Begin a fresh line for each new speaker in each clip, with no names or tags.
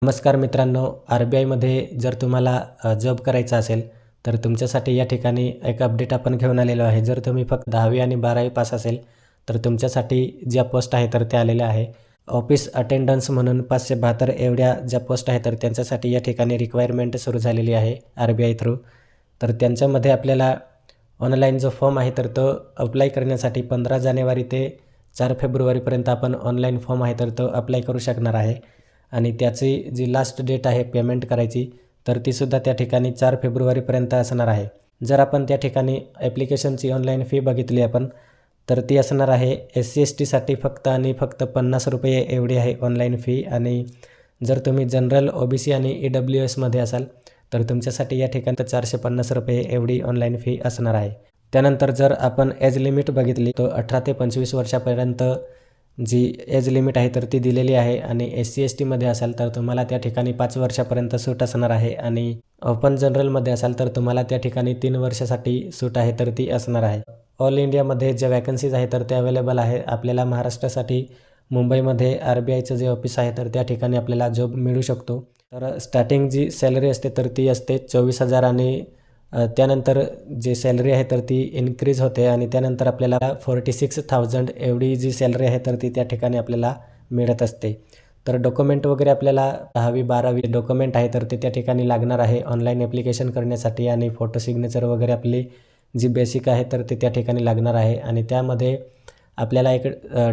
नमस्कार मित्रांनो, आर-बी-आयमध्ये जर तुम्हाला जॉब करायचा असेल, तर तुमच्यासाठी या ठिकाणी एक अपडेट आपण घेऊन आलेलो आहे. जर तुम्ही फक्त 10वी आणि 12वी पास असेल, तर तुमच्यासाठी ज्या पोस्ट आहे तर त्या आलेल्या आहे. ऑफिस अटेंडन्स म्हणून 572 एवढ्या ज्या पोस्ट आहेत, तर त्यांच्यासाठी या ठिकाणी रिक्वायरमेंट सुरू झालेली आहे आर-बी-आय थ्रू. तर त्यांच्यामध्ये आपल्याला ऑनलाईन जो फॉर्म आहे, तर तो अप्लाय करण्यासाठी 15 जानेवारी ते 4 फेब्रुवारीपर्यंत आपण ऑनलाईन फॉर्म आहे, तर तो अप्लाय करू शकणार आहे. आणि त्याची जी लास्ट डेट आहे पेमेंट करायची, तर तीसुद्धा त्या ठिकाणी 4 फेब्रुवारीपर्यंत असणार आहे. जर आपण त्या ठिकाणी ॲप्लिकेशनची ऑनलाईन फी बघितली आपण, तर ती असणार आहे SC-STसाठी फक्त आणि फक्त ₹50 एवढी आहे ऑनलाईन फी. आणि जर तुम्ही जनरल, OBC आणि EWSमध्ये असाल, तर तुमच्यासाठी या ठिकाणी ₹450 एवढी ऑनलाईन फी असणार आहे. त्यानंतर जर आपण एज लिमिट बघितली, तर 18 ते 25 वर्षापर्यंत जी एज लिमिट आहे तर ती दिलेली आहे. आणि SC-STमध्ये असाल तर तुम्हाला त्या ठिकाणी 5 वर्षापर्यंत सूट असणार आहे. आणि ओपन जनरलमध्ये असाल तर तुम्हाला त्या ठिकाणी 3 वर्षासाठी सूट आहे तर ती असणार आहे. ऑल इंडियामध्ये ज्या वॅकन्सीज आहे तर ते अवेलेबल आहे. आपल्याला महाराष्ट्रासाठी मुंबईमध्ये आर-बी-आयचं जे ऑफिस आहे तर त्या ठिकाणी आपल्याला जॉब मिळू शकतो. तर स्टार्टिंग जी सॅलरी असते तर ती असते 24,000 आणि त्यानंतर जी सॅलरी आहे तर ती इन्क्रीज होते आणि त्यानंतर आपल्याला 46,000 एवढी जी सॅलरी आहे तर ती त्या ठिकाणी आपल्याला मिळत असते. तर डॉक्युमेंट वगैरे आपल्याला 10वी 12वी डॉक्युमेंट आहे तर ते त्या ठिकाणी लागणार आहे ऑनलाईन ॲप्लिकेशन करण्यासाठी. आणि फोटो सिग्नेचर वगैरे आपली जी बेसिक आहे तर ते त्या ठिकाणी लागणार आहे. आणि त्यामध्ये आपल्याला एक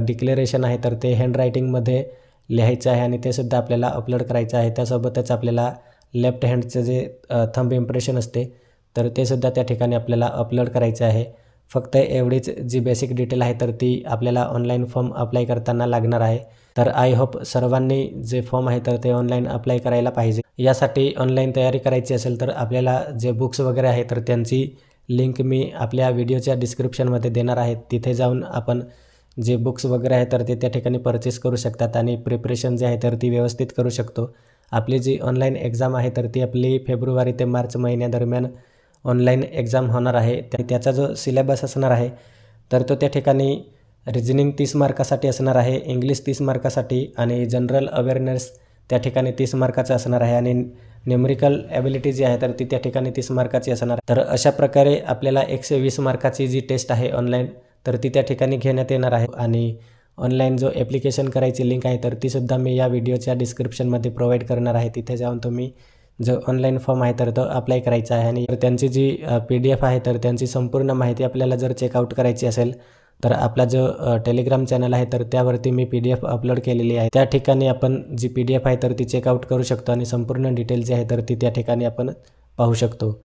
डिक्लेरेशन आहे तर ते हँडरायटिंगमध्ये लिहायचं आहे आणि ते सुद्धा आपल्याला अपलोड करायचं आहे. त्यासोबतच आपल्याला लेफ्ट हँडचं जे थंब इम्प्रेशन असते तर ते सुद्धा त्या ठिकाणी आपल्याला अपलोड करायचं आहे. फक्त एवढीच जी बेसिक डिटेल आहे तर ती आपल्याला ऑनलाईन फॉर्म अप्लाय करताना लागणार आहे. तर आय होप सर्वांनी जे फॉर्म आहे तर ते ऑनलाईन अप्लाय करायला पाहिजे. यासाठी ऑनलाईन तयारी करायची असेल तर आपल्याला जे बुक्स वगैरे आहे तर त्यांची लिंक मी आपल्या व्हिडिओच्या डिस्क्रिप्शनमध्ये देणार आहे. तिथे जाऊन आपण जे बुक्स वगैरे आहे तर ते त्या ठिकाणी परचेस करू शकतात आणि प्रिपरेशन जे आहे तर ती व्यवस्थित करू शकतो. आपली जी ऑनलाईन एक्झाम आहे तर ती आपली फेब्रुवारी ते मार्च महिन्यादरम्यान ऑनलाईन एक्झाम होणार आहे. त्याचा जो सिलेबस असणार आहे तर तो त्या ठिकाणी रिजनिंग 30 मार्कासाठी असणार आहे, इंग्लिश 30 मार्कासाठी आणि जनरल अवेअरनेस त्या ठिकाणी 30 मार्काचं असणार आहे. आणि न्यूमेरिकल ॲबिलिटी जी आहे तर ती त्या ठिकाणी 30 मार्काची असणार आहे. तर अशा प्रकारे आपल्याला 120 मार्काची जी टेस्ट आहे ऑनलाईन तर ती त्या ठिकाणी घेण्यात येणार आहे. आणि ऑनलाईन जो ॲप्लिकेशन करायची लिंक आहे तर तीसुद्धा मी या व्हिडिओच्या डिस्क्रिप्शनमध्ये प्रोव्हाइड करणार आहे. तिथे जाऊन तुम्ही जो ऑनलाईन फॉर्म आहे तर तो अप्लाय करायचा आहे. आणि त्यांची जी PDF आहे तर त्यांची संपूर्ण माहिती आपल्याला जर चेकआउट करायची असेल तर आपला जो टेलिग्राम चॅनल आहे तर त्यावरती मी PDF अपलोड केलेली आहे. त्या ठिकाणी आपण जी PDF आहे तर ती चेकआउट करू शकतो आणि संपूर्ण डिटेल जी आहे तर ती त्या ठिकाणी आपण पाहू शकतो.